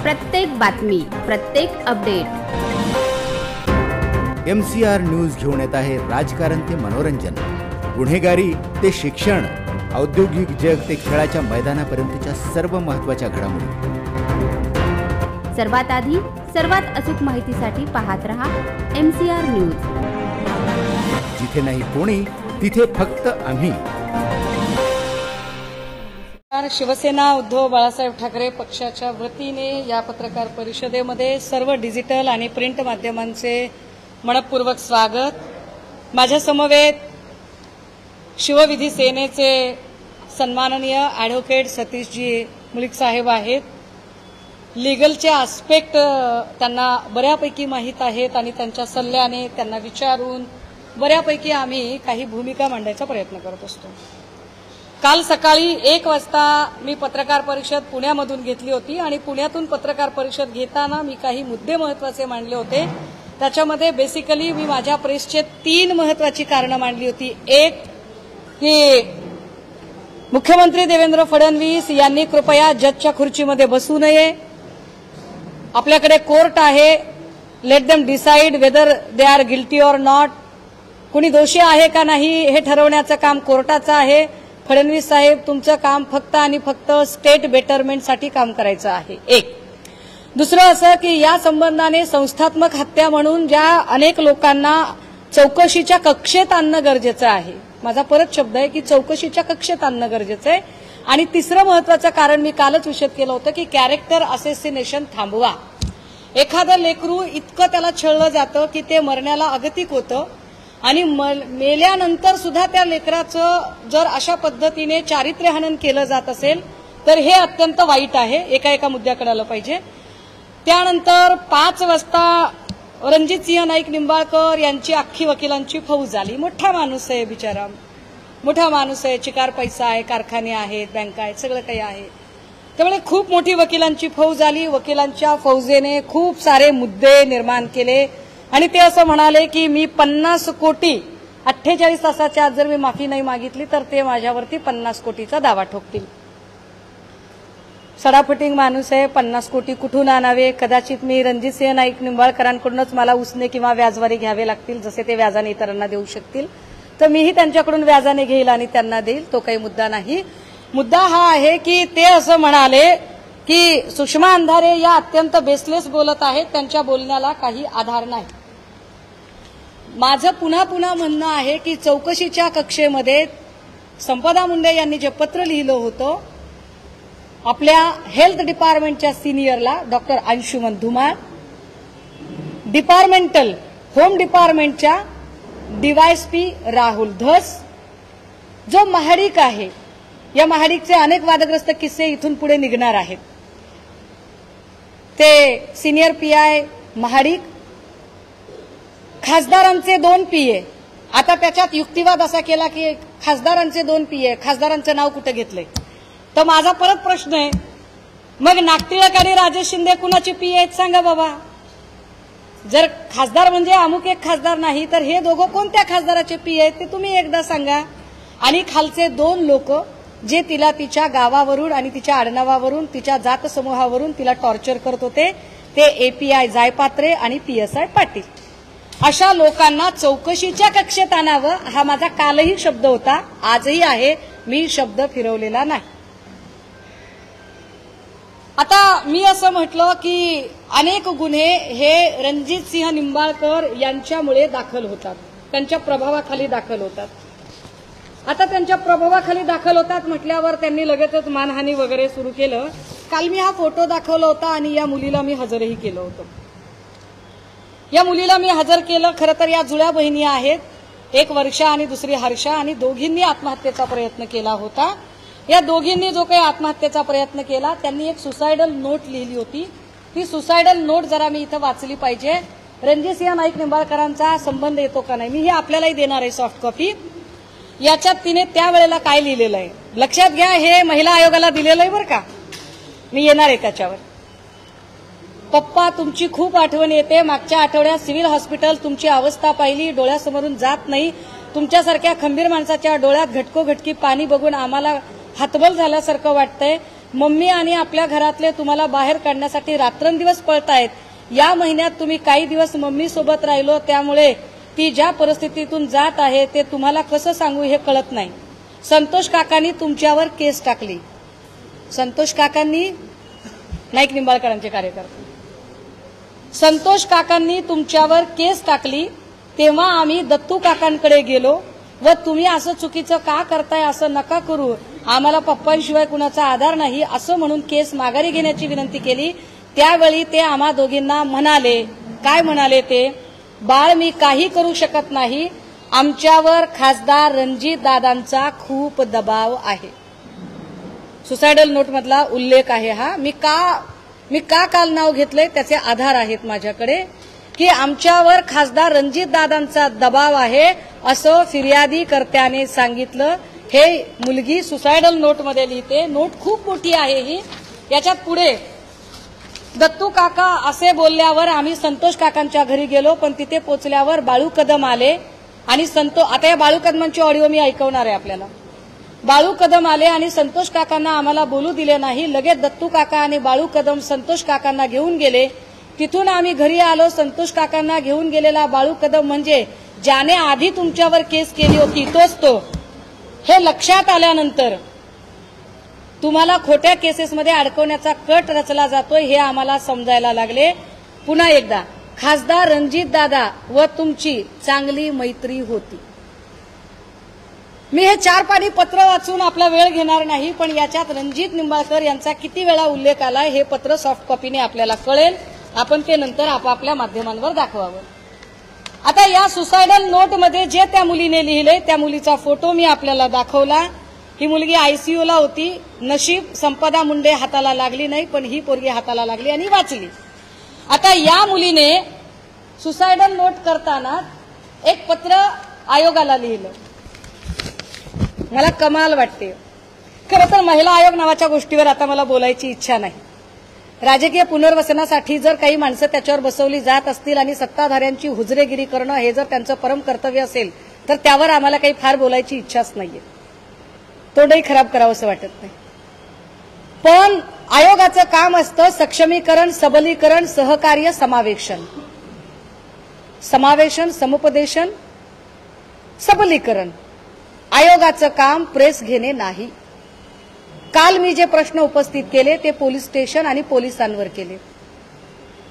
प्रत्येक बातमी, प्रत्येक अपडेट MCR न्यूज घेऊन येत आहे राजकारण ते मनोरंजन, गुन्हेगारी ते शिक्षण, औद्योगिक जग ते खेळाच्या मैदानापर्यंतच्या सर्व महत्त्वाच्या घडामोडी। सर्वात आधी सर्वात अचूक माहितीसाठी पाहत रहा MCR न्यूज। जिथे नाही कोणी तिथे फक्त आम्ही। शिवसेना उद्धव बाळासाहेब ठाकरे पक्षाच्या वतीने या पत्रकार परिषदेमध्ये सर्व डिजिटल आणि प्रिंट माध्यमांचे मनपूर्वक स्वागत। माझ्या समवेत शिवविधी सेनेचे सन्माननीय ॲडव्होकेट सतीशजी मुळीक साहेब आहेत। लीगलचे आस्पेक्ट त्यांना बऱ्यापैकी माहीत आहेत आणि त्यांच्या सल्ल्याने त्यांना विचारून बऱ्यापैकी आम्ही काही भूमिका मांडण्याचा प्रयत्न करत असतो। काल सकाळी 1 वाजता मी पत्रकार परिषद पुण्यामधून घेतली होती आणि पुण्यातून पत्रकार परिषद घेताना मी काही मुद्दे महत्त्वाचे मांडले होते। त्याच्यामध्ये बेसिकली मी माझ्या प्रेसचे 3 महत्त्वाची कारणं मांडली होती। एक की मुख्यमंत्री देवेंद्र फडणवीस यांनी कृपया जजच्या खुर्चीमध्ये बसू नये। आपल्याकडे कोर्ट आहे, let them decide whether they are guilty or not. कुणी दोषी आहे का नाही हे ठरवण्याचं काम कोर्टाचं आहे। फडणवीस साहेब तुमचं काम फक्त आणि फक्त स्टेट बेटरमेंटसाठी काम करायचं आहे। एक दुसरं असं की या संबंधाने संस्थात्मक हत्या म्हणून ज्या अनेक लोकांना चौकशीच्या कक्षेत आणणं गरजेचं आहे। माझा परत शब्द आहे की चौकशीच्या कक्षेत आणणं गरजेचं आहे। आणि तिसरं महत्त्वाचं कारण मी कालच विषद केलं होतं की कॅरेक्टर असॅसिनेशन थांबवा। एखादं लेकरू इतकं त्याला छळलं जातं की ते मरण्याला अगतिक होतं आणि मेल्यानंतर सुद्धा त्या लेकराचं जर अशा पद्धतीने चारित्र्यहनन केलं जात असेल तर हे अत्यंत वाईट आहे। एका मुद्द्याकडे आलं पाहिजे। त्यानंतर 5 वाजता रणजितसिंह नाईक निंबाळकर यांची अख्खी वकिलांची फौज आली। मोठा माणूस आहे बिचारा, मोठा माणूस आहे, चिकार पैसा आहे, कारखाने आहेत, बँका आहेत, सगळं काही आहे। त्यामुळे खूप मोठी वकिलांची फौज आली। वकिलांच्या फौजेने खूप सारे मुद्दे निर्माण केले आणि ते असं म्हणाले की मी 50 कोटी 48 तासाच्या आत जर मी माफी नाही मागितली तर ते माझ्यावरती 50 कोटीचा दावा ठोकतील। सडाफटिंग माणूस आहे, 50 कोटी कुठून आणावे? कदाचित मी रणजितसिंह नाईक निंबाळकरांकडूनच मला उसने किंवा व्याजवारी घ्यावे लागतील, जसे ते व्याजाने इतरांना देऊ शकतील, तर मीही त्यांच्याकडून व्याजाने घेईल आणि त्यांना देईल। तो काही मुद्दा नाही। मुद्दा हा आहे की ते असं म्हणाले की सुषमा अंधारे या अत्यंत बेसलेस बोलत आहेत, त्यांच्या बोलण्याला काही आधार नाही। माझं पुन्हा म्हणणं आहे की चौकशीच्या कक्षेमध्ये संपदा मुंडे यांनी जे पत्र लिहिलं होतं आपल्या हेल्थ डिपार्टमेंटच्या सिनियरला doctor Anshuman Dhumal, departmental home डिपार्टमेंटच्या डीवायएसपी राहुल धस, जो महाडिक आहे, या महाडिकचे अनेक वादग्रस्त किस्से इथून पुढे निघणार आहेत। ते सिनियर PI महाडिक, खासदारांचे 2 PA। आता त्याच्यात युक्तिवाद असा केला की खासदारांचे 2 PA, खासदारांचं नाव कुठे घेतलंय? तर माझा परत प्रश्न आहे, मग नागटिळक आणि राजेश शिंदे कुणाचे PA आहेत सांगा बाबा। जर खासदार म्हणजे अमुक एक खासदार नाही तर हे दोघं कोणत्या खासदाराचे PA आहेत ते तुम्ही एकदा सांगा। आणि खालचे 2 लोक जे तिला तिच्या गावावरून आणि तिच्या आडनावावरून तिच्या जात समूहावरून तिला टॉर्चर करत होते ते API जायपात्रे आणि PSI पाटील। अशा लोकांना चौकशीच्या कक्षेत आणावं हा माझा कालही शब्द होता, आजही आहे, मी शब्द फिरवलेला नाही। आता मी असं म्हटलं की अनेक गुन्हे हे रणजितसिंह निंबाळकर यांच्यामुळे दाखल होतात, त्यांच्या प्रभावाखाली दाखल होतात। आता त्यांच्या प्रभावाखाली दाखल होतात म्हटल्यावर त्यांनी लगेचच मानहानी वगैरे सुरू केलं। काल मी हा फोटो दाखवला होता आणि या मुलीला मी हजरही केलं होतं। या मुलीला मी हजर केलं। खरं तर या जुळ्या बहिणी आहेत, एक वर्षा आणि दुसरी हर्षा, आणि दोघींनी आत्महत्येचा प्रयत्न केला होता। या दोघींनी जो काही आत्महत्येचा प्रयत्न केला त्यांनी एक सुसाइडल नोट लिहिली होती। ती सुसाइडल नोट जरा मी इथं वाचली पाहिजे। रणजितसिंह नाईक निंबाळकरांचा संबंध येतो का नाही मी हे आपल्यालाही देणार आहे सॉफ्ट कॉपी। याच्यात तिने त्यावेळेला काय लिहिलेलं आहे लक्षात घ्या, हे महिला आयोगाला दिलेलं आहे बरं का, मी येणार आहे त्याच्यावर। पप्पा तुमची खूप आठवण येते, मागच्या आठवड्यात सिव्हिल हॉस्पिटल तुमची अवस्था पाहिली, डोळ्यासमोरून जात नाही। तुमच्यासारख्या खंबीर माणसाच्या डोळ्यात घटकोघटकी पाणी बघून आम्हाला हतबल झाल्यासारखं वाटतंय। मम्मी आणि आपल्या घरातले तुम्हाला बाहेर काढण्यासाठी रात्रंदिवस पळतायत. या महिन्यात तुम्ही काही दिवस मम्मी सोबत राहिलो, त्यामुळे ती ज्या परिस्थितीतून जात आहे ते तुम्हाला कसं सांगू हे कळत नाही. संतोष काकांनी तुमच्यावर केस टाकली. संतोष काकांनी, नाईक निंबाळकरांचे कार्यकर्ते, संतोष काकांनी तुमच्यावर केस टाकली. तेव्हा आम्ही दत्तू काकांकडे गेलो व तुम्ही असं चुकीचं का करताय, असं नका करू, आम्हाला पप्पांशिवाय कुणाचा आधार नाही असं म्हणून केस माघारी घेण्याची विनंती केली. त्यावेळी ते आम्हा दोघींना म्हणाले, काय म्हणाले ते, बाळ मी काही करू शकत नाही, आमच्यावर खासदार रणजितदादांचा खूप दबाव आहे. सुसायडल नोट मधला उल्लेख आहे हा. मी का काल नाव घेतलंय त्याचे आधार आहेत माझ्याकडे, की आमच्यावर खासदार रणजितदादांचा दबाव आहे असं फिर्यादीकर्त्याने सांगितलं. हे मुलगी सुसायडल नोट मध्ये लिहिते. नोट खूप मोठी आहे ही. याच्यात पुढे दत्तू काका असे बोलल्यावर आम्ही संतोष काकांच्या घरी गेलो, पण तिथे पोचल्यावर बाळू कदम आले आणि आता या बाळू कदमांची ऑडिओ मी ऐकवणार आहे आपल्याला. बाळू कदम आले आणि संतोष काकांना आम्हाला बोलू दिले नाही. लगेच दत्तू काका आणि बाळू कदम संतोष काकांना घेऊन गेले. तिथून आम्ही घरी आलो. संतोष काकांना घेऊन गेलेला बाळू कदम म्हणजे ज्याने आधी तुमच्यावर केस केली होती तोच तो. हे लक्षात आल्यानंतर तुम्हाला खोट्या केसेसमध्ये अडकवण्याचा कट रचला जातोय हे आम्हाला समजायला लागले. पुन्हा एकदा, खासदार रणजितदादा व तुमची चांगली मैत्री होती. मी हे 4 पानी पत्र वाचून आपला वेळ घेणार नाही, पण याच्यात रणजित निंबाळकर यांचा किती वेळा उल्लेख आला हे पत्र सॉफ्ट कॉपीने आपल्याला कळेल. आपण ते नंतर आपापल्या माध्यमांवर दाखवावं. आता या सुसायडल नोट मध्ये जे त्या मुलीने लिहिले त्या मुलीचा फोटो मी आपल्याला दाखवला. ही मुलगी आयसीयूला होती. नशीब संपदा मुंडे हाताला लागली नाही, पण ही पोरगी हाताला लागली आणि वाचली. आता या मुलीने सुसायडल नोट करताना एक पत्र आयोगाला लिहिलं. मला कमाल वाटते. खरं तर महिला आयोग नावाच्या गोष्टीवर आता मला बोलायची इच्छा नाही. राजकीय पुनर्वसनासाठी जर काही माणसं त्याच्यावर बसवली जात असतील आणि सत्ताधाऱ्यांची हुजरेगिरी करणं हे जर त्यांचं परम कर्तव्य असेल तर त्यावर आम्हाला काही फार बोलायची इच्छाच नाहीये. तोंडही खराब करावं असं वाटत नाही. पण आयोगाचं काम असतं सक्षमीकरण, सबलीकरण, सहकार्य, समावेशन. समावेशन, समुपदेशन, सबलीकरण. आयोगाचं काम प्रेस घेणे नाही. काल मी जे प्रश्न उपस्थित केले ते पोलीस स्टेशन आणि पोलिसांवर केले.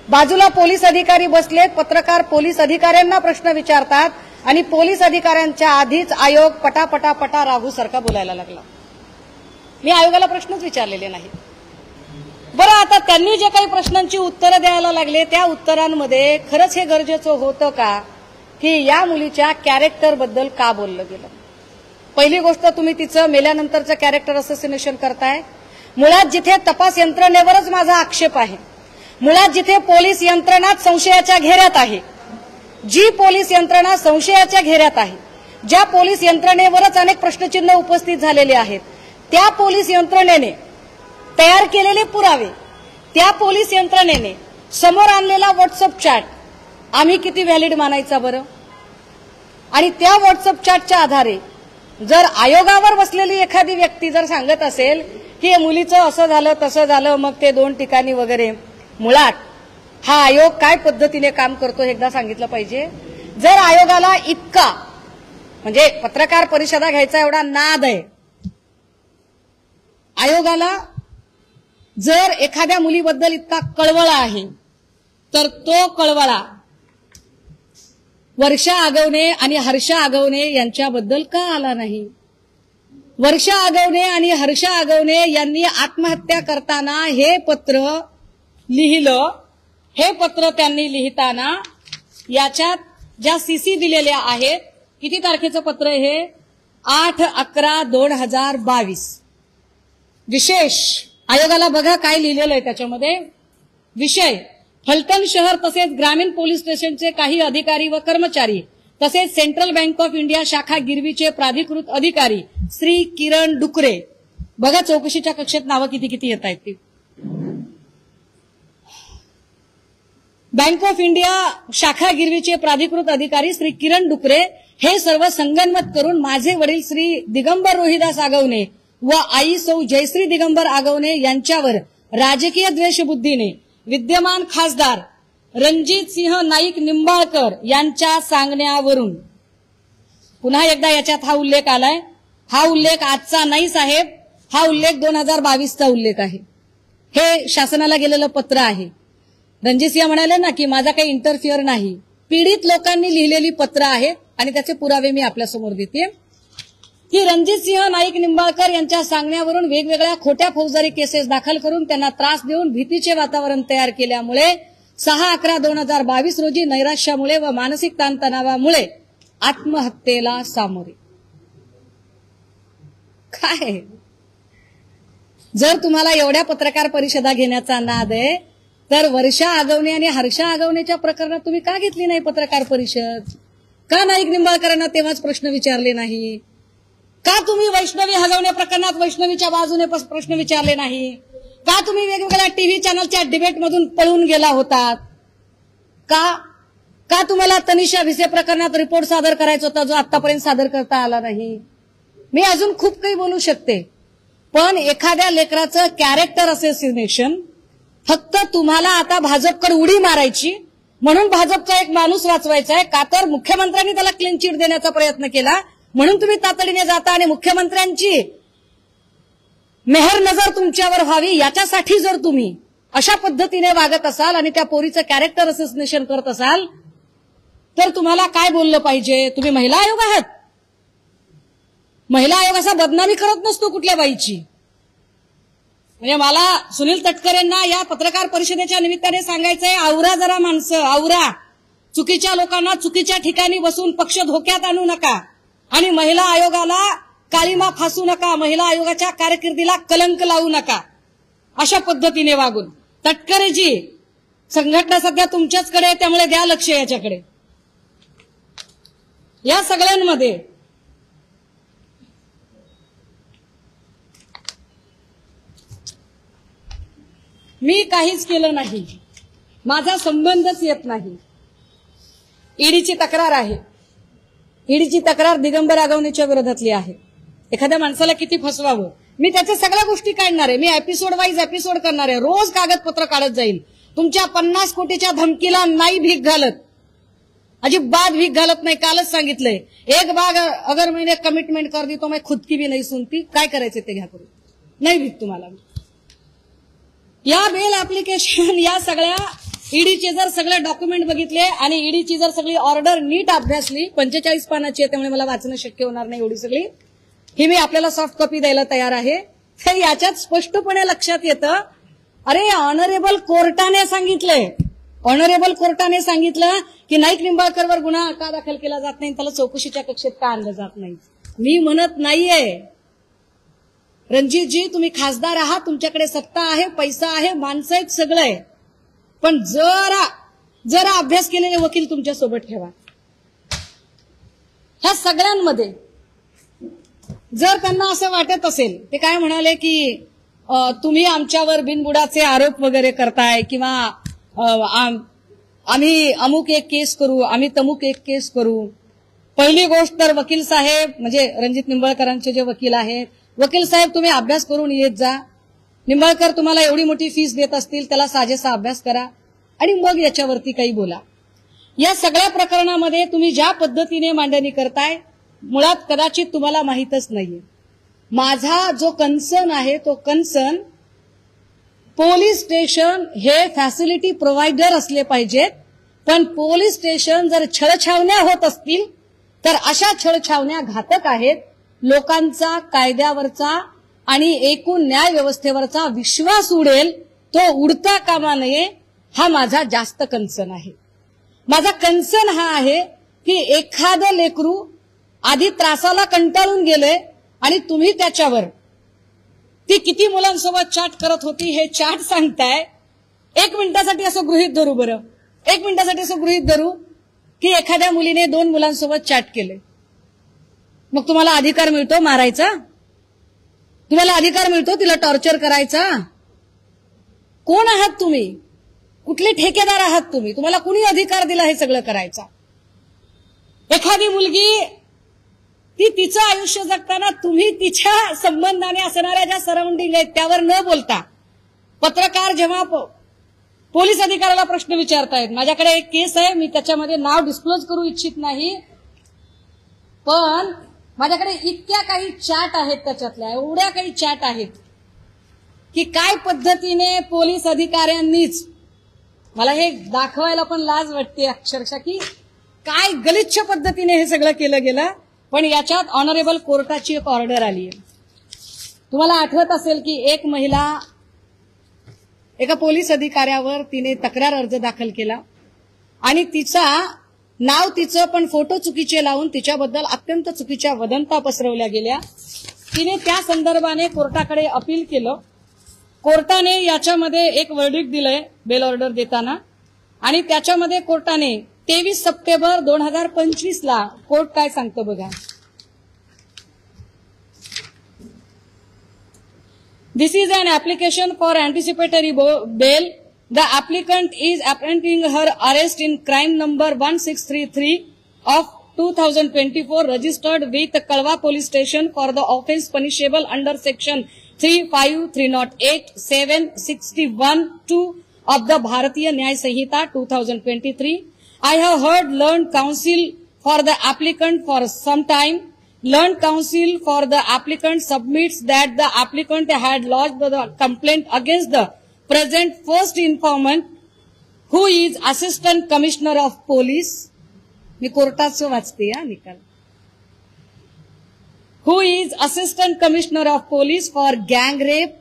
बाजूला पोलीस अधिकारी बसलेत, पत्रकार पोलीस अधिकाऱ्यांना प्रश्न विचारतात आणि पोलीस अधिकाऱ्यांच्या आधीच आयोग पटापटा राघू सारखा बोलायला लागला. मी आयोगाला प्रश्नच विचारलेले नाही. बरं, आता त्यांनी जे काही प्रश्नांची उत्तरं द्यायला लागले त्या उत्तरांमध्ये खरंच हे गरजेचं होतं का की या मुलीच्या कॅरेक्टर बद्दल का बोललं गेलं. पहिली गोष्ट, तुम्ही तिचं मेल्यानंतरचं कॅरेक्टर असोसिएशन करताय. मुळात जिथे तपास यंत्रणेवरच माझा आक्षेप आहे, मुळात जिथे पोलीस यंत्रणाच संशयाच्या घेऱ्यात आहे, जी पोलीस यंत्रणा संशयाच्या घेऱ्यात आहे, ज्या पोलीस यंत्रणेवरच अनेक प्रश्नचिन्ह उपस्थित झालेले आहेत, त्या पोलीस यंत्रणेने तयार केलेले पुरावे, त्या पोलीस यंत्रणेने समोर आणलेला व्हॉट्सअप चॅट आम्ही किती व्हॅलिड मानायचा बरं. आणि त्या व्हॉट्सअप चॅटच्या आधारे जर आयोगावर बसलेली एखादी व्यक्ती जर सांगत असेल की मुलीचं असं झालं तसं झालं, मग ते 2 ठिकाणी वगैरे, मुळात हा आयोग काय पद्धतीने काम करतो हे एकदा सांगितलं पाहिजे. जर आयोगाला इतका म्हणजे पत्रकार परिषदा घ्यायचा एवढा नाद आहे, आयोगाला जर एखाद्या मुलीबद्दल इतका कळवळा आहे, तर तो कळवळा वर्षा आगवणे आणि हर्षा आगवणे यांच्याबद्दल का आला नाही. वर्षा आगवणे आणि हर्षा आगवणे यांनी आत्महत्या करताना हे पत्र लिहिलं. हे पत्र त्यांनी लिहिताना याच्यात ज्या सीसी दिलेल्या आहेत, किती तारखेचं पत्र हे, 8/11/2022. विशेष आयोगाला बघा काय लिहिलेलं आहे त्याच्यामध्ये. विषय, फलटण शहर तसेच ग्रामीण पोलीस स्टेशनचे काही अधिकारी व कर्मचारी तसेच सेंट्रल बँक ऑफ इंडिया शाखा गिरवीचे प्राधिकृत अधिकारी श्री किरण डुकरे. बघा चौकशीच्या कक्षेत नावं किती किती येत आहेत ती. बँक ऑफ इंडिया शाखा गिरवीचे प्राधिकृत अधिकारी श्री किरण डुकरे हे सर्व संगनमत करून माझे वडील श्री दिगंबर रोहिदास आगवणे व आई सौ जयश्री दिगंबर आगवणे यांच्यावर राजकीय द्वेषबुद्धीने विद्यमान खासदार रणजित सिंह नाईक निंबाळकर यांच्या सांगण्यावरून, पुन्हा एकदा याच्यात हा उल्लेख आलाय, हा उल्लेख आजचा नाही साहेब, हा उल्लेख 2022चा उल्लेख आहे. हे शासनाला गेलेलं पत्र आहे. रणजित सिंह म्हणाले ना की माझा काही इंटरफिअर नाही, पीडित लोकांनी लिहिलेली पत्र आहेत आणि त्याचे पुरावे मी आपल्यासमोर देते की रणजित सिंह नाईक निंबाळकर यांच्या सांगण्यावरून वेगवेगळ्या खोट्या फौजदारी केसेस दाखल करून त्यांना त्रास देऊन भीतीचे वातावरण तयार केल्यामुळे 6/11/2022 रोजी नैराश्यामुळे व मानसिक ताणतणावामुळे आत्महत्येला सामोरे. काय जर तुम्हाला एवढ्या पत्रकार परिषदा घेण्याचा नाद आहे तर वर्षा आगवणे आणि हर्षा आगवणेच्या प्रकरणात तुम्ही का घेतली नाही पत्रकार परिषद? का नाईक निंबाळकरांना तेव्हाच प्रश्न विचारले नाही? का तुम्ही वैष्णवी हगवणे प्रकरणात वैष्णवीच्या बाजूने प्रश्न विचारले नाही? का तुम्ही वेगवेगळ्या टीव्ही चॅनलच्या डिबेटमधून पळून गेला होतात? का तुम्हाला तनिषा भिसे प्रकरणात रिपोर्ट सादर करायचा होता जो आतापर्यंत सादर करता आला नाही? मी अजून खूप काही बोलू शकते, पण एखाद्या लेकराचं कॅरेक्टर असोसिएशन फक्त तुम्हाला आता भाजपकडे उडी मारायची म्हणून भाजपचा एक माणूस वाचवायचा आहे का तर मुख्यमंत्र्यांनी त्याला क्लीन चिट देण्याचा प्रयत्न केला म्हणून तुम्ही तातडीने जाता आणि मुख्यमंत्र्यांची मेहर नजर तुमच्यावर व्हावी याच्यासाठी जर तुम्ही अशा पद्धतीने वागत असाल आणि त्या पोरीचं कॅरेक्टर असोसिएशन करत असाल तर तुम्हाला काय बोललं पाहिजे? तुम्ही महिला आयोग आहात. महिला आयोग असा बदनामी करत नसतो कुठल्या बाईची. म्हणजे मला सुनील तटकरेंना या पत्रकार परिषदेच्या निमित्ताने सांगायचंय, आवरा जरा माणसं, आवरा. चुकीच्या लोकांना चुकीच्या ठिकाणी बसून पक्ष धोक्यात आणू नका आणि महिला आयोगाला काळीमा फासू नका, महिला आयोगाच्या कारकिर्दीला कलंक लावू नका. अशा पद्धतीने वागून तटकरेजी, संघटना सध्या तुमच्याचकडे आहे त्यामुळे द्या लक्ष याच्याकडे. या सगळ्यांमध्ये मी काहीच केलं नाही, माझा संबंधच येत नाही. ईडीची तक्रार आहे. ईडीची तक्रार दिगंबर आगवणेच्या विरोधातली आहे. एखाद्या माणसाला किती फसवावं मी त्याच्या सगळ्या गोष्टी काढणार आहे. मी एपिसोड वाईज एपिसोड करणार आहे. रोज कागदपत्र काढत जाईल. तुमच्या 50 कोटीच्या धमकीला नाही भीक घालत, अजिबात भीक घालत नाही. कालच सांगितलंय, एक बाग अगर मैंने कमिटमेंट कर दी तो मैं खुद की भी नहीं सुनती. काय करायचं ते घ्या करून, नाही भीक तुम्हाला. या बेल ऍप्लिकेशन या सगळ्या ईडीचे जर सगळे डॉक्युमेंट बघितले आणि ईडीची जर सगळी ऑर्डर नीट अभ्यासली, 45 पानाची आहे त्यामुळे मला वाचणं शक्य होणार नाही एवढी सगळी, ही मी आपल्याला सॉफ्ट कॉपी द्यायला तयार आहे. तर याच्यात स्पष्टपणे लक्षात येतं, अरे ऑनरेबल कोर्टाने सांगितलंय, ऑनरेबल कोर्टाने सांगितलं की नाईक निंबाळकरवर गुन्हा का दाखल केला जात नाही, त्याला चौकशीच्या कक्षेत का आणलं जात नाही. मी म्हणत नाहीये रणजितजी, तुम्ही खासदार आहात, तुमच्याकडे सत्ता आहे, पैसा आहे, माणसं आहेत, सगळं आहे, पण जरा अभ्यास केलेले वकील तुमच्या सोबत ठेवा. ह्या सगळ्यांमध्ये जर त्यांना असं वाटत असेल, ते काय म्हणाले की तुम्ही आमच्यावर बिनबुडाचे आरोप वगैरे करताय किंवा आम्ही अमुक एक केस करू, आम्ही तमुक एक केस करू. पहिली गोष्ट तर वकील साहेब, म्हणजे रणजित निंबाळकरांचे जे वकील आहेत, वकील साहेब तुम्ही अभ्यास करून येत जा. निंबाळकर तुम्हाला एवढी मोठी फीस देत असतील, त्याला साजेसा अभ्यास करा आणि मग याच्यावरती काही बोला. या सगळ्या प्रकरणामध्ये तुम्ही ज्या पद्धतीने मांडणी करताय, मुळात कदाचित तुम्हाला माहीतच नाहीये. माझा जो कन्सर्न आहे तो कन्सर्न, पोलीस स्टेशन हे फॅसिलिटी प्रोव्हायडर असले पाहिजेत, पण पोलीस स्टेशन जर छळछावण्या होत असतील तर अशा छळछावण्या घातक आहेत. लोकांचा कायद्यावरचा आणि एकूण न्याय व्यवस्थेवरचा विश्वास उडेल, तो उडता कामा नये, हा माझा जास्त कन्सर्न आहे. माझा कन्सर्न हा आहे की एखादं लेकरू आधी त्रासाला कंटाळून गेले आणि तुम्ही त्याच्यावर ती किती मुलांसोबत चॅट करत होती हे चॅट सांगताय. 1 मिनिटासाठी असं गृहीत धरू, बरं 1 मिनिटासाठी असं गृहीत धरू की एखाद्या मुलीने 2 मुलांसोबत चॅट केले, मग तुम्हाला अधिकार मिळतो मारायचा? तुम्हाला अधिकार मिळतो तिला टॉर्चर करायचा? कोण आहात तुम्ही? कुठले ठेकेदार आहात तुम्ही? तुम्हाला कुणी अधिकार दिला हे सगळं करायचा? एखादी मुलगी ती तिचं आयुष्य जगताना तुम्ही तिच्या संबंधाने असणाऱ्या ज्या सराउंडिंग आहेत त्यावर न बोलता पत्रकार जेव्हा पोलीस अधिकाऱ्याला प्रश्न विचारतायत, माझ्याकडे एक केस आहे, मी त्याच्यामध्ये नाव डिस्क्लोज करू इच्छित नाही, पण माझ्याकडे इतक्या काही चॅट आहेत, त्याच्यातल्या एवढ्या काही चॅट आहेत की काय पद्धतीने पोलीस अधिकाऱ्यांनीच, मला हे दाखवायला पण लाज वाटते अक्षरशः की काय गलिच्छ पद्धतीने हे सगळं केलं गेलं. पण याच्यात ऑनरेबल कोर्टाची एक ऑर्डर आली आहे. तुम्हाला आठवत असेल की एक महिला एका पोलीस अधिकाऱ्यावर तिने तक्रार अर्ज दाखल केला आणि तिचं पण फोटो चुकीचे लावून तिच्याबद्दल अत्यंत चुकीच्या वदंता पसरवल्या गेल्या. तिने त्या संदर्भाने कोर्टाकडे अपील केलं. कोर्टाने याच्यामध्ये एक वर्डिक्ट दिलंय बेल ऑर्डर देताना आणि त्याच्यामध्ये कोर्टाने 23 सप्टेंबर 2025 ला कोर्ट काय सांगतं बघा. This is an application for anticipatory bail. The applicant is apprehending her arrest in crime number 1633 of 2024 registered with Kalwa Police Station for the offence punishable under section 35308 761(2) of the Bharatiya Nyay Sanhita 2023. I have heard learned counsel for the applicant for some time. Learned counsel for the applicant submits that the applicant had lodged the complaint against the present first informant, who is Assistant Commissioner of Police. मी कोर्टाचं वाचते हा निकाल. Who is Assistant Commissioner of Police for gang rape.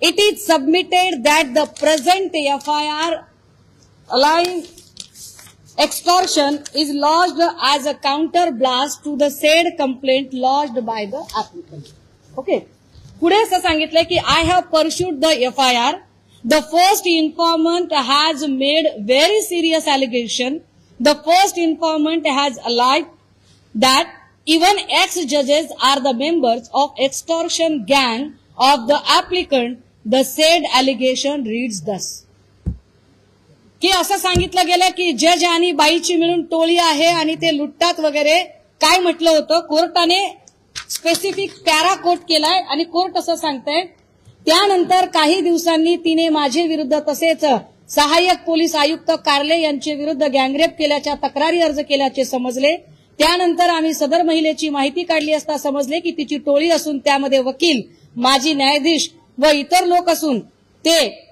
It is submitted that the present FIR alleging extortion is lodged as a counter blast to the said complaint lodged by the applicant. Okay. पुढे असं सांगितलंय की I have pursued the FIR. The first informant has made very serious allegation. The first informant has alleged that even ex-judges are the members of extortion gang of the applicant. The said allegation reads thus. की असं सांगितलं गेलं की जज आणि बाईची मिळून टोळी आहे आणि ते लुटतात वगैरे काय म्हटलं होतं. कोर्टाने स्पेसिफिक पॅरा कोट केलाय आणि कोर्ट असं सांगतंय. त्यानंतर काही दिवसांनी तिने माझे विरुद्ध तसेच सहाय्यक पोलीस आयुक्त कार्ले यांचे विरुद्ध गँगरेप केल्याच्या तक्रारी अर्ज केल्याचे समजले. त्यानंतर आम्ही सदर महिलेची माहिती काढली असता समजले की तिची टोळी असून त्यामध्ये वकील, माजी न्यायाधीश व इतर लोक असून ते,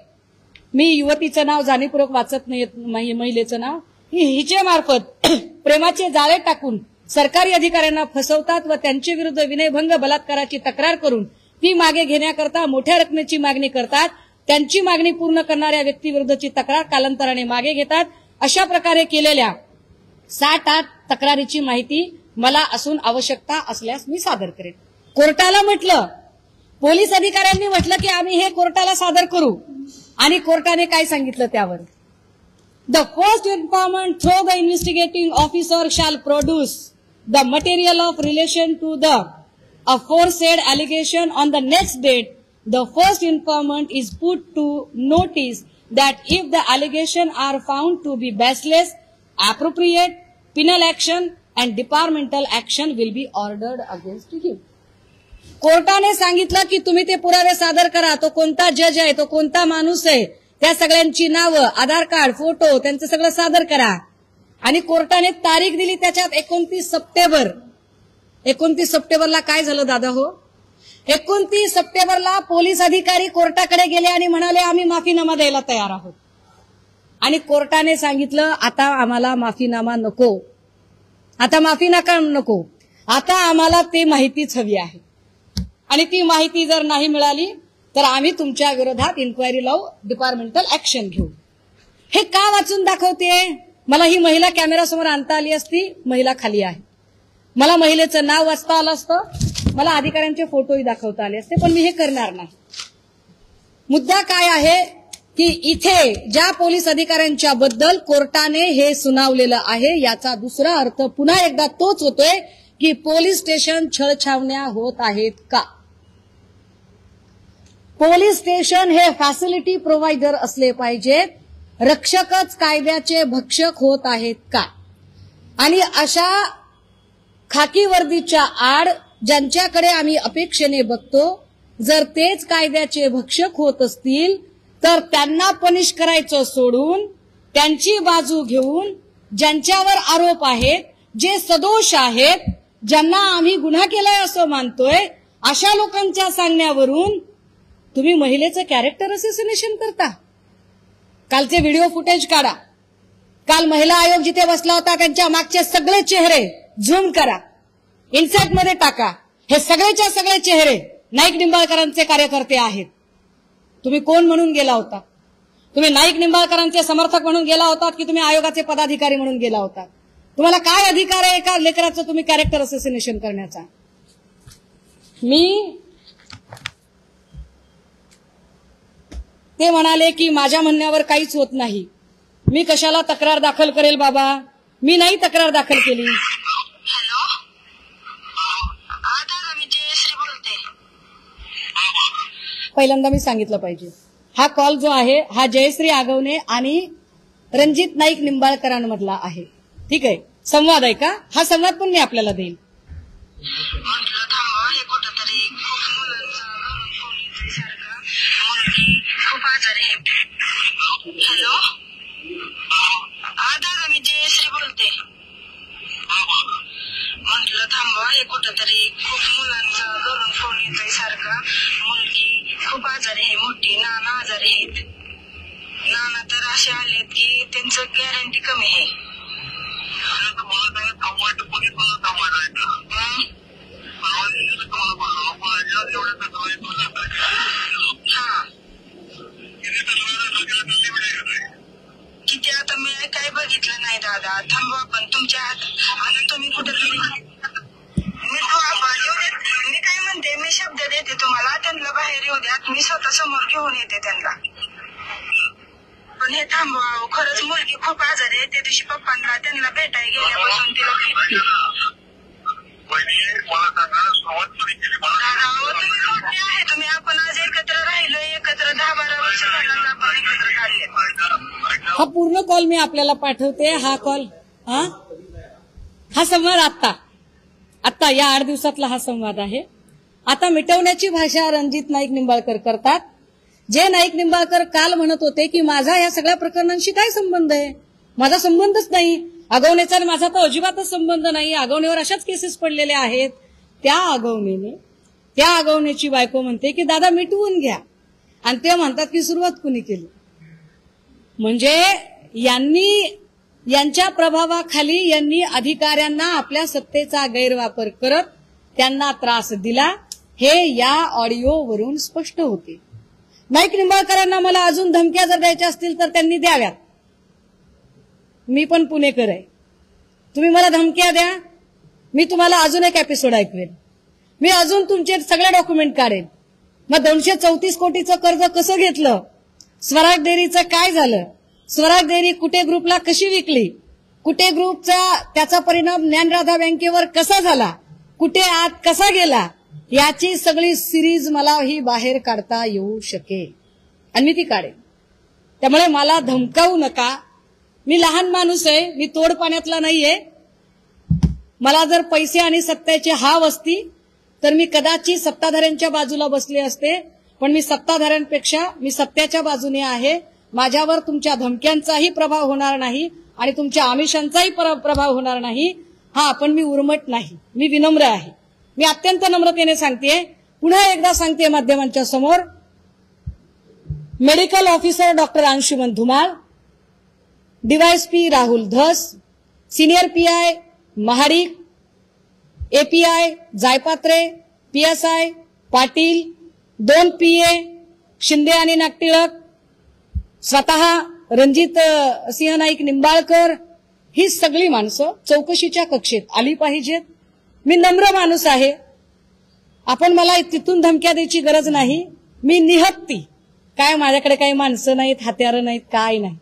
मी युवतीचं नाव जाणीवपूर्वक वाचत नाही, महिलेचं नाव, हिचे मार्फत प्रेमाचे जाळे टाकून सरकारी अधिकाऱ्यांना फसवतात व त्यांच्या विरुद्ध विनयभंग बलात्काराची तक्रार करून ती मागे घेण्याकरता मोठ्या रकमेची मागणी करतात. त्यांची मागणी पूर्ण करणाऱ्या व्यक्तीविरुद्धची तक्रार कालांतराने मागे घेतात. अशा प्रकारे केलेल्या 7-8 तक्रारीची माहिती मला असून आवश्यकता असल्यास मी सादर करेन. कोर्टाला म्हटलं, पोलीस अधिकाऱ्यांनी म्हटलं की आम्ही हे कोर्टाला सादर करू आणि कोर्टाने काय सांगितलं त्यावर. The first informant through the investigating officer shall produce the material of relation to the aforesaid allegation on the next date. The first informant is put to notice that if the allegation are found to be baseless, appropriate penal action and departmental action will be ordered against him. कोर्टाने सांगितलं की तुम्ही ते पुरावे सादर करा. तो कोणता जज आहे, तो कोणता माणूस आहे, त्या सगळ्यांची नावं, आधार कार्ड, फोटो, त्यांचं सगळं सादर करा. आणि कोर्टाने तारीख दिली त्याच्यात 29 सप्टेंबर. 29 सप्टेंबरला काय झालं दादा हो? 29 सप्टेंबरला पोलीस अधिकारी कोर्टाकडे गेले आणि म्हणाले आम्ही माफीनामा द्यायला तयार आहोत. आणि कोर्टाने सांगितलं आता आम्हाला माफीनामा नको, आता माफीनामा नको, आता आम्हाला ती माहितीच हवी आहे. आणि ती माहिती जर नाही मिळाली तर आम्ही तुमच्या विरोधात इन्क्वायरी लावू, डिपार्टमेंटल ऍक्शन घेऊ. हे का वाचून दाखवते? मला ही महिला कॅमेरासमोर आणता आली असती. महिला खाली आहे, मला महिलेचं नाव वाचता आलं असतं, मला अधिकाऱ्यांचे फोटोही दाखवता आले असते, पण मी हे करणार नाही. मुद्दा काय आहे की इथे ज्या पोलीस अधिकाऱ्यांच्या बद्दल कोर्टाने हे सुनावलेलं आहे याचा दुसरा अर्थ पुन्हा एकदा तोच होतोय की पोलीस स्टेशन छळछावण्या होत आहेत का? पोलीस स्टेशन हे फॅसिलिटी प्रोव्हायडर असले पाहिजेत, रक्षकच कायद्याचे भक्षक होत आहेत का? आणि अशा खाकी वर्दीच्या आड ज्यांच्याकडे आम्ही अपेक्षेने बघतो, जर तेच कायद्याचे भक्षक होत असतील तर त्यांना पनिश करायचं सोडून त्यांची बाजू घेऊन ज्यांच्यावर आरोप आहेत, जे सदोष आहेत, ज्यांना आम्ही गुन्हा केलाय असं मानतोय, अशा लोकांच्या सांगण्यावरून तुम्ही महिलेचं कॅरेक्टर असोसिएशन करता. कालचे व्हिडिओ फुटेज काढा. काल महिला आयोग जिथे बसला होता त्यांच्या मागचे सगळे चेहरे झूम करा, इन्सर्ट मध्ये टाका. हे सगळेच्या सगळे चेहरे नाईक निंबाळकरांचे कार्यकर्ते आहेत. तुम्ही कोण म्हणून गेला होता? तुम्ही नाईक निंबाळकरांचे समर्थक म्हणून गेला होतात की तुम्ही आयोगाचे पदाधिकारी म्हणून गेला होता? तुम्हाला काय अधिकार आहे एका लेकराचं तुम्ही कॅरेक्टर असोसिएशन करण्याचा? ते म्हणाले की माझ्या म्हणण्यावर काहीच होत नाही, मी कशाला तक्रार दाखल करेल बाबा. मी नाही तक्रार दाखल केली. हॅलो, दादा मी जयश्री बोलते. पहिल्यांदा मी सांगितलं पाहिजे, हा कॉल जो आहे हा जयश्री आगवणे आणि रणजित नाईक निंबाळकरांमधला आहे. ठीक आहे, संवाद आहे का? हा संवाद पण मी आपल्याला देईल. म्हटलं थांबा, हे कुठंतरी खूप मुलांचा पोलीस सारखा मुलगी खूप आजारी आहे. हॅलो, दादा मी जयश्री बोलते. म्हटलं थांबा, हे कुठंतरी खूप मुलांचा घरून फोन येतोय सारखा. मुलगी खूप आजारी आहे, मोठी नाना आजारी आहेत. नाना तर असे आलेत की त्यांचं गॅरंटी कमी आहे. किती आता मी काय बघितलं नाही दादा. थांबवा पण तुमच्या आता तुम्ही कुठेतरी मी काय म्हणते, मी शब्द देते तुम्हाला, त्यांना बाहेर येऊ द्यात, मी स्वतः समोर घेऊन येते त्यांना. पण हे थांबवा, खरंच मुलगी खूप आजारी आहे. त्या दिवशी पप्पांना त्यांना भेटायला गेल्यापासून तिला भेटली. तुम्ही मोठे आहे, तुम्ही आपण आज एकत्र राहिलो, एकत्र 10-12 वर्ष झालं आपण एकत्र काढले. हा पूर्ण कॉल मी आपल्याला पाठवते. हा कॉल हा संवाद आत्ता या 8 दिवसातला हा संवाद आहे. आता मिटवण्याची भाषा रणजित नाईक निंबाळकर करतात. जे नाईक निंबाळकर काल म्हणत होते की माझा या सगळ्या प्रकरणांशी काय संबंध आहे, माझा संबंधच नाही, आगवणेचा आणि माझा तर अजिबातच संबंध नाही, आगवणेवर अशाच केसेस पडलेल्या आहेत. त्या आगवणेची बायको म्हणते की दादा मिटवून घ्या, आणि ते म्हणतात की सुरुवात कुणी केली. म्हणजे यांच्या प्रभावाखाली यांनी अधिकाऱ्यांना आपल्या सत्तेचा गैरवापर करत त्यांना त्रास दिला, हे या ऑडिओवरून स्पष्ट होते. नाईक निंबाळकरांना मला अजून धमक्या जर द्यायच्या असतील तर त्यांनी द्याव्यात. मी पण पुणेकर आहे, तुम्ही मला धमक्या द्या, मी तुम्हाला अजून एक एपिसोड ऐकवेल, मी अजून तुमचे सगळे डॉक्युमेंट काढेल. मग 234 कोटीचं कर्ज कसं घेतलं, स्वराज डेअरीचं काय झालं, स्वराज डेअरी कुठे ग्रुपला कशी विकली, कुठे ग्रुपचा त्याचा परिणाम ज्ञानराधा बँकेवर कसा झाला, कुठे आत कसा गेला, याची सगळी सिरीज मला ही बाहेर काढता येऊ शकेल आणि मी ती काढेन. त्यामुळे मला धमकावू नका. मी लहान माणूस आहे, मी तोड पाण्यातला नाहीये. मला जर पैसे आणि सत्तेची हाव असती तर मी कदाचित सत्ताधाऱ्यांच्या बाजूला बसले असते, पण मी सत्ताधाऱ्यांपेक्षा मी सत्याच्या बाजूने आहे. माझ्यावर तुमच्या धमक्यांचाही प्रभाव होणार नाही आणि तुमच्या आमिषांचाही प्रभाव होणार नाही. हा, पण मी उर्मट नाही, मी विनम्र आहे. मी अत्यंत नम्रतेने सांगते, पुन्हा एकदा सांगते माध्यमांच्या समोर, medical officer doctor Anshuman Dhumal, DySP Rahul Dhas, senior PI Mahadik, API Jaypatre, PSI Patil, 2 PA Shinde आणि नागटिळक, स्वतः रणजित सिंह नाईक निंबाळकर, ही सगळी माणसं चौकशीच्या कक्षेत आली पाहिजेत. मी नम्र माणूस आहे, आपण मला तिथून धमक्या द्यायची गरज नाही. मी निहत्ती, काय माझ्याकडे काही माणसं नाहीत, हत्यारं नाहीत, काय नाही.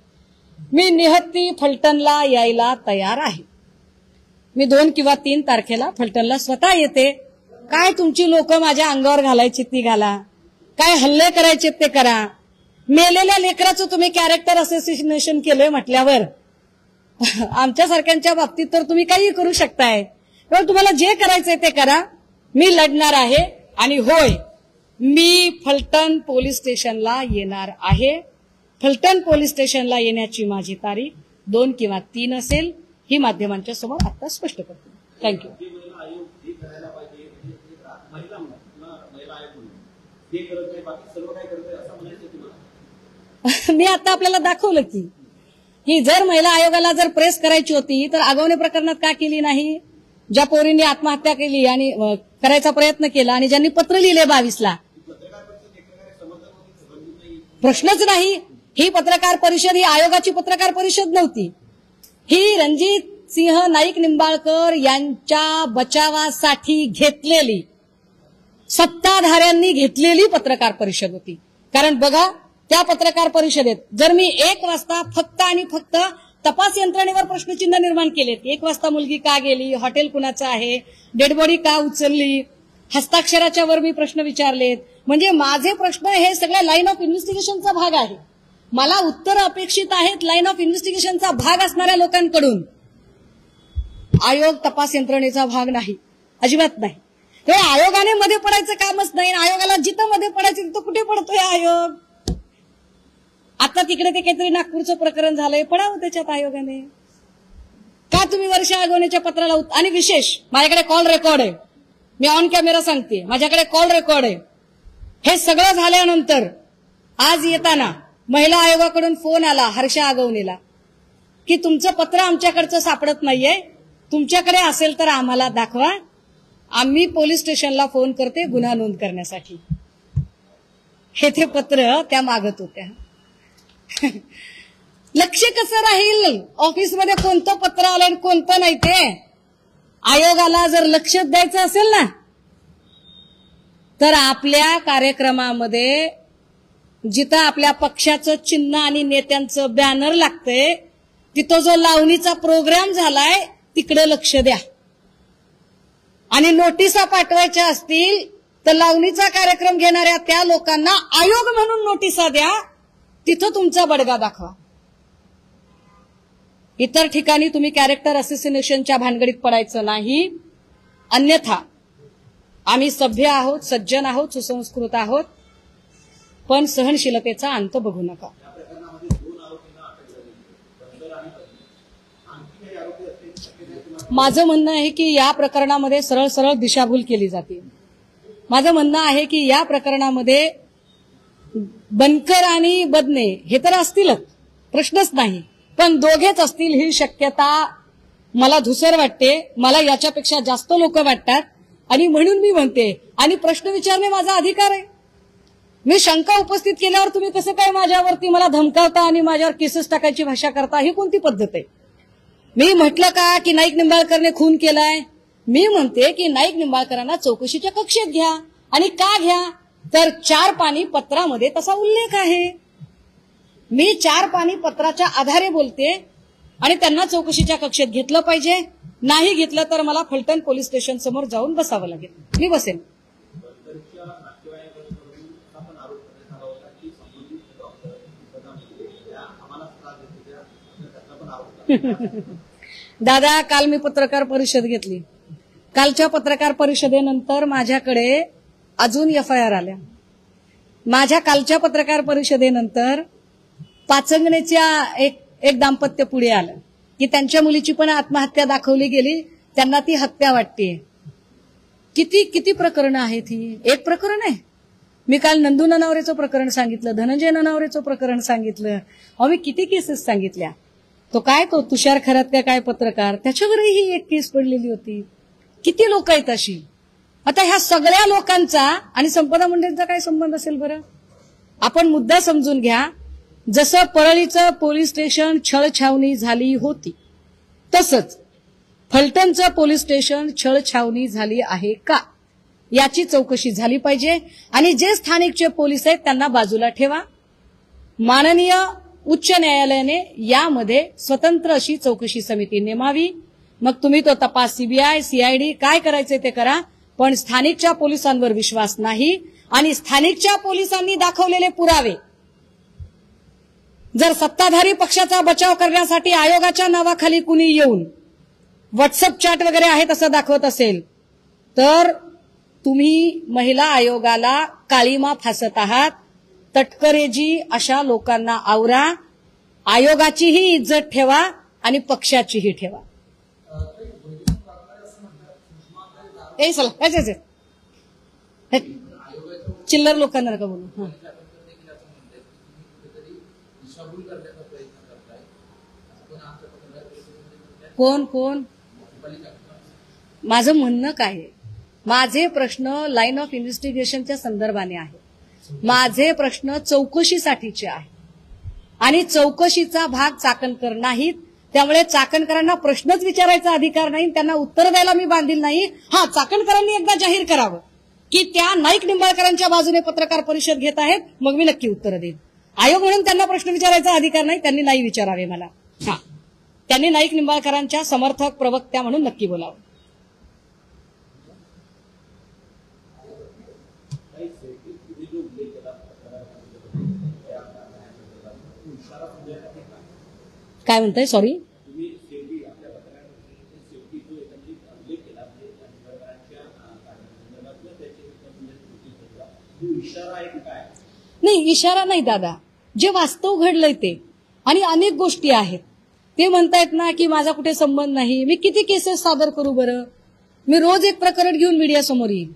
मी निहत्ती फलटणला यायला तयार आहे. मी 2 किंवा 3 तारखेला फलटणला स्वतः येते. काय तुमची लोक माझ्या अंगावर घालायची ती घाला, काय हल्ले करायचे ते करा. मेलेल्या लेकराचं तुम्ही कॅरेक्टर असोसिएशन केलंय म्हटल्यावर आमच्यासारख्यांच्या बाबतीत तर तुम्ही काही करू शकताय. तर तुम्हाला जे करायचंय ते करा, मी लढणार आहे. आणि होय, मी फलटण पोलीस स्टेशनला येणार आहे. फलटण पोलीस स्टेशनला येण्याची माझी तारीख 2 किंवा 3 असेल, ही माध्यमांच्या समोर आता स्पष्ट करतो. थँक्यू. मी आता आपल्याला दाखवलं की जर महिला आयोगाला जर प्रेस करायची होती तर आगवणे प्रकरणात का केली नाही? ज्या पोरींनी आत्महत्या केली आणि करायचा प्रयत्न केला आणि ज्यांनी पत्र लिहिले 22ला, प्रश्नच नाही. ही पत्रकार परिषद ही आयोगाची पत्रकार परिषद नव्हती. ही रणजित सिंह नाईक निंबाळकर यांच्या बचावासाठी घेतलेली, सत्ताधाऱ्यांनी घेतलेली पत्रकार परिषद होती. कारण बघा, त्या पत्रकार परिषदेत जर मी 1 वाजता फक्त आणि फक्त तपास यंत्रणेवर प्रश्नचिन्ह निर्माण केलेत, 1 वाजता मुलगी का गेली, हॉटेल कुणाचं आहे, डेडबॉडी का उचलली, हस्ताक्षराच्या वर मी प्रश्न विचारलेत, म्हणजे माझे प्रश्न हे सगळ्या लाईन ऑफ इन्व्हेस्टिगेशनचा भाग आहे. मला उत्तर अपेक्षित आहेत लाईन ऑफ इन्व्हेस्टिगेशनचा भाग असणाऱ्या लोकांकडून. आयोग तपास यंत्रणेचा भाग नाही, अजिबात नाही. हे आयोगाने मध्ये पडायचं कामच नाही. आयोगाला जिथं मध्ये पडायचं तिथं कुठे पडतोय आयोग? आता तिकडे ते काहीतरी नागपूरचं प्रकरण झालंय, पडावं त्याच्यात आयोगाने. का तुम्ही वर्षा आगवण्याच्या पत्राला आणि विशेष माझ्याकडे कॉल रेकॉर्ड आहे, मी ऑन कॅमेरा सांगते, माझ्याकडे कॉल रेकॉर्ड आहे. हे सगळं झाल्यानंतर आज येताना महिला आयोगाकडून फोन आला हर्षा आगवणेला की तुमचं पत्र आमच्याकडचं सापडत नाहीये, तुमच्याकडे असेल तर आम्हाला दाखवा, आम्ही पोलीस स्टेशनला फोन करते गुन्हा नोंद करण्यासाठी. हे ते पत्र त्या मागत होत्या. लक्ष कसं राहील ऑफिसमध्ये कोणतं पत्र आलं आणि कोणतं नाही ते? आयोगाला जर लक्ष द्यायचं असेल ना, तर आपल्या कार्यक्रमामध्ये जिथं आपल्या पक्षाचं चिन्ह आणि नेत्यांचं बॅनर लागतंय, तिथं जो लावणीचा प्रोग्राम झालाय तिकडे लक्ष द्या. आणि नोटिसा पाठवायच्या असतील तर लावणीचा कार्यक्रम घेणाऱ्या त्या लोकांना आयोग म्हणून नोटिसा द्या, तिथं तुमचा बडगा दाखवा. इतर ठिकाणी तुम्ही कॅरेक्टर असोसिएशनच्या भानगडीत पडायचं नाही. अन्यथा आम्ही सभ्य आहोत, सज्जन आहोत, सुसंस्कृत आहोत, पण सहनशीलतेचा अंत बघू नका. माझं म्हणणं आहे की या प्रकरणामध्ये सरळ सरळ दिशाभूल केली जाते. माझं म्हणणं आहे की या प्रकरणामध्ये बनकर आणि बदने हे तर असतीलच, प्रश्नच नाही, पण दोघेच असतील ही शक्यता मला धुसर वाटते. मला याच्यापेक्षा जास्त लोक वाटतात आणि म्हणून मी म्हणते, आणि प्रश्न विचारणे माझा अधिकार आहे. मी शंका उपस्थित केल्यावर तुम्ही कसं काय माझ्यावरती मला धमकावता आणि माझ्यावर केसेस टाकायची भाषा करता? ही कोणती पद्धत आहे? मी म्हटलं का की नाईक निंबाळकरने खून केलाय? मी म्हणते की नाईक निंबाळकरांना चौकशीच्या कक्षेत घ्या. आणि का घ्या? तर 4 पानी पत्रामध्ये तसा उल्लेख आहे. मी 4 पानी पत्राच्या आधारे बोलते आणि त्यांना चौकशीच्या कक्षेत घेतलं पाहिजे. नाही घेतलं तर मला फलटण पोलीस स्टेशन समोर जाऊन बसावं लागेल. मी बसेन. दादा, काल मी पत्रकार परिषद घेतली. कालच्या पत्रकार परिषदेनंतर माझ्याकडे अजून FIR आल्या. माझ्या कालच्या पत्रकार परिषदेनंतर पाचंगणेच्या एक दाम्पत्य पुढे आलं की त्यांच्या मुलीची पण आत्महत्या दाखवली गेली, त्यांना ती हत्या वाटते. किती प्रकरणं आहेत ही? एक प्रकरण आहे. मी काल नंदू ननावरेचं प्रकरण सांगितलं, धनंजय ननावरेचं प्रकरण सांगितलं, मी किती केसेस सांगितल्या. तो तुषार खरात काय पत्रकार, त्याच्यावरही ही एक केस पडलेली होती. किती लोक आहेत अशी? आता ह्या सगळ्या लोकांचा आणि संपदा मुंडेंचा काय संबंध असेल बरं? आपण मुद्दा समजून घ्या. जसं परळीचं पोलीस स्टेशन छळछावणी झाली होती, तसंच फलटणचं पोलीस स्टेशन छळछावणी झाली आहे का, याची चौकशी झाली पाहिजे. आणि जे स्थानिकचे पोलीस आहेत त्यांना बाजूला ठेवा. माननीय उच्च न्यायालयाने यामध्ये स्वतंत्र अशी चौकशी समिती नेमावी. मग तुम्ही तो तपास CBI, CID काय करायचे ते करा, पण स्थानिकच्या पोलिसांवर विश्वास नाही. आणि स्थानिकच्या पोलिसांनी दाखवलेले पुरावे जर सत्ताधारी पक्षाचा बचाव करण्यासाठी आयोगाच्या नावाखाली कुणी येऊन व्हॉट्सअप चॅट वगैरे आहेत असं दाखवत असेल तर तुम्ही महिला आयोगाला काळीमा फासत आहात. तटकरेजी अशा लोकांना आवरा. आयोगाचीही इज्जत ठेवा आणि पक्षाचीही ठेवा. चिल्लर लोकांना नका बोलू. कोण माझं म्हणणं काय आहे? माझे प्रश्न लाईन ऑफ इन्व्हेस्टिगेशनच्या संदर्भाने आहे. माझे प्रश्न चौकशीसाठीचे आहे आणि चौकशीचा भाग चाकणकर नाहीत. त्यामुळे चाकणकरांना प्रश्नच विचारायचा अधिकार नाही, त्यांना उत्तर द्यायला मी बांधील नाही. चाकणकरांनी एकदा जाहीर करावं की त्या नाईक निंबाळकरांच्या बाजूने पत्रकार परिषद घेत आहेत, मग मी नक्की उत्तर देईन. आयोग म्हणून त्यांना प्रश्न विचारायचा अधिकार नाही, त्यांनी नाही विचारावे मला. त्यांनी नाईक निंबाळकरांच्या समर्थक प्रवक्त्या म्हणून नक्की बोलावं. काय म्हणताय? सॉरी, नाही इशारा नाही दादा, जे वास्तव घडलंय ते. आणि अनेक गोष्टी आहेत. ते म्हणतायत ना की माझा कुठे संबंध नाही. मी किती केसेस सादर करू बरं? मी रोज एक प्रकरण घेऊन मीडिया समोर येईल,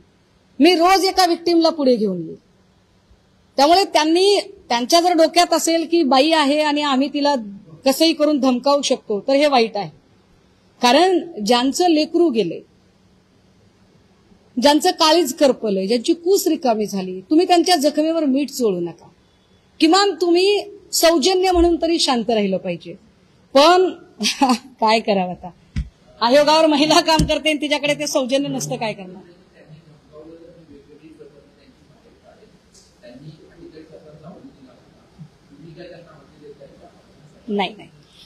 मी रोज एका विक्टीमला पुढे घेऊन येईल. त्यामुळे त्यांच्या जर डोक्यात असेल की बाई आहे आणि आम्ही तिला कसंही करून धमकावू शकतो तर हे वाईट आहे. कारण ज्यांचं लेकरू गेले, ज्यांचं काळीज करपलंय, ज्यांची कूस रिकामी झाली, तुम्ही त्यांच्या जखमेवर मीठ चोळू नका. किमान तुम्ही सौजन्य म्हणून तरी शांत राहिलं पाहिजे. पण काय करावं आता? आयोगावर महिला काम करते आणि तिच्याकडे ते सौजन्य नसतं, काय करणार? नाही,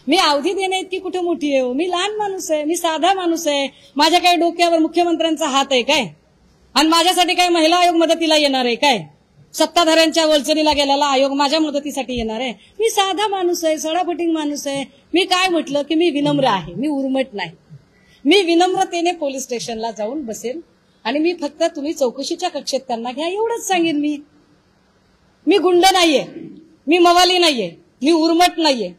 मी अवधी देणे इतकी कुठे मोठी आहे? मी लहान माणूस आहे, मी साधा माणूस आहे. माझ्या काही डोक्यावर मुख्यमंत्र्यांचा हात आहे काय? आणि माझ्यासाठी काय महिला आयोग मदतीला येणार आहे काय? सत्ताधाऱ्यांच्या वलचणीला गेलेला आयोग माझ्या मदतीसाठी येणार आहे? मी साधा माणूस आहे, सडाफटिंग माणूस आहे. मी काय म्हटलं की मी विनम्र आहे, मी उर्मट नाही. मी विनम्रतेने पोलीस स्टेशनला जाऊन बसेल आणि मी फक्त तुम्ही चौकशीच्या कक्षेत त्यांना घ्या एवढंच सांगेन. मी गुंड नाहीये, मी मवाली नाहीये, मी उर्मट नाहीये,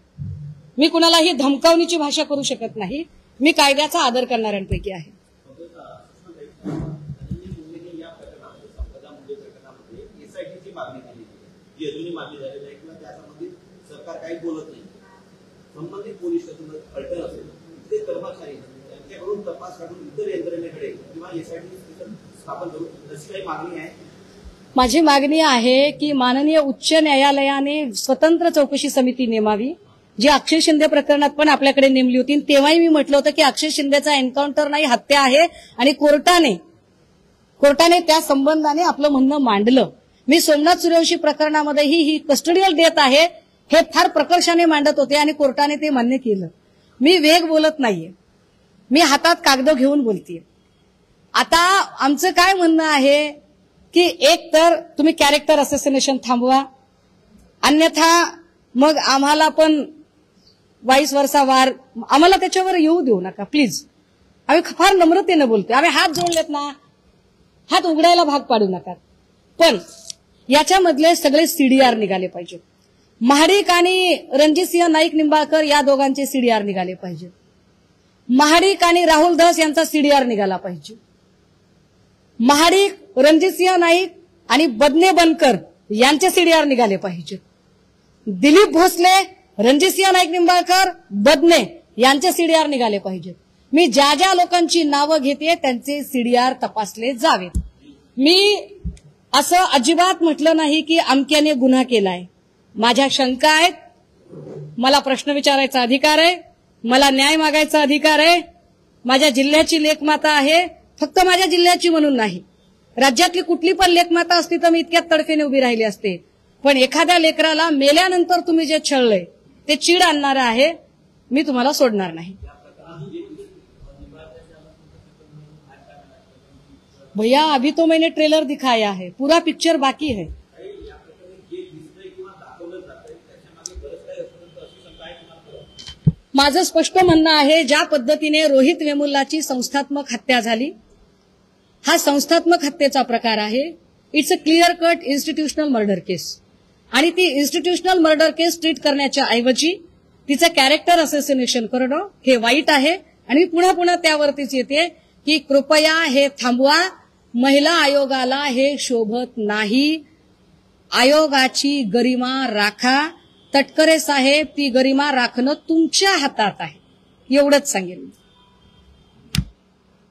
मी कुणालाही धमकावणीची भाषा करू शकत नाही. मी कायद्याचा आदर करणाऱ्यांपैकी आहे. सरकार काही बोलत नाही. संबंधित पोलीस स्टेशन अडचण असेल ते कर्मचारी त्यांच्याकडून तपास काढून इतर यंत्रणेकडे किंवा एसआयटी स्थापन करू, अशी काही मागणी आहे? माझी मागणी आहे की माननीय उच्च न्यायालयाने स्वतंत्र चौकशी समिती नेमावी, जी अक्षय शिंदे प्रकरणात पण आपल्याकडे नेमली होती. तेव्हाही मी म्हटलं होतं की अक्षय शिंदेचा एन्काउंटर नाही, हत्या आहे. आणि कोर्टाने त्या संबंधाने आपलं म्हणणं मांडलं. मी सोमनाथ सूर्यवंशी प्रकरणामध्येही ही कस्टडियल डेथ आहे हे फार प्रकर्षाने मांडत होते आणि कोर्टाने ते मान्य केलं. मी वेग बोलत नाहीये, मी हातात कागद घेऊन बोलतीये. आता आमचं काय म्हणणं आहे की एक तर तुम्ही कॅरेक्टर असोसिएशन थांबवा, अन्यथा मग आम्हाला पण 22 वर्षा वार आम्हाला त्याच्यावर येऊ देऊ नका प्लीज. आम्ही फार नम्रतेने बोलतोय. आम्ही हात जोडलेत ना, हात उघडायला भाग पाडू नका. पण याच्यामधले सगळे सीडीआर निघाले पाहिजे. महाडिक आणि रणजितसिंह नाईक निंबाळकर या दोघांचे सीडीआर निघाले पाहिजे. महाडिक आणि राहुल धस यांचा सीडीआर निघाला पाहिजे. महाडिक, रणजितसिंह नाईक आणि बदने बनकर यांचे सीडीआर निघाले पाहिजे. दिलीप भोसले, रणजितसिंह नाईक निंबाळकर, बदने यांचे सीडीआर निघाले पाहिजेत. मी ज्या लोकांची नावं घेते त्यांचे सीडीआर तपासले जावेत. मी असं अजिबात म्हटलं नाही की अमक्याने गुन्हा केलाय. माझ्या शंका आहेत, मला प्रश्न विचारायचा अधिकार आहे, मला न्याय मागायचा अधिकार आहे. माझ्या जिल्ह्याची लेखमाता आहे, फक्त माझ्या जिल्ह्याची म्हणून नाही. राज्यातली कुठली पण लेखमाता असती तर मी इतक्यात तडफेने उभी राहिली असते. पण एखाद्या लेकराला मेल्यानंतर तुम्ही जे छळलंय ते चीड आणणारं आहे. मी तुम्हाला सोडणार नाही. भैया अभी तो मैंने ट्रेलर दिखाया है, पूरा पिक्चर बाकी है. माझं स्पष्ट म्हणणं आहे, ज्या पद्धतीने रोहित वेमुल्लाची संस्थात्मक हत्या झाली, हा संस्थात्मक हत्येचा प्रकार आहे. It's a clear cut institutional murder case. आणि ती इन्स्टिट्यूशनल मर्डर केस ट्रीट करण्याच्या ऐवजी तिचं कॅरेक्टर असोसिनेशन करणं हे वाईट आहे. आणि पुन्हा पुन्हा त्यावरतीच येते की कृपया हे थांबवा. महिला आयोगाला हे शोभत नाही. आयोगाची गरिमा राखा. तटकरे साहेब, ती गरिमा राखणं तुमच्या हातात आहे. एवढंच सांगेन.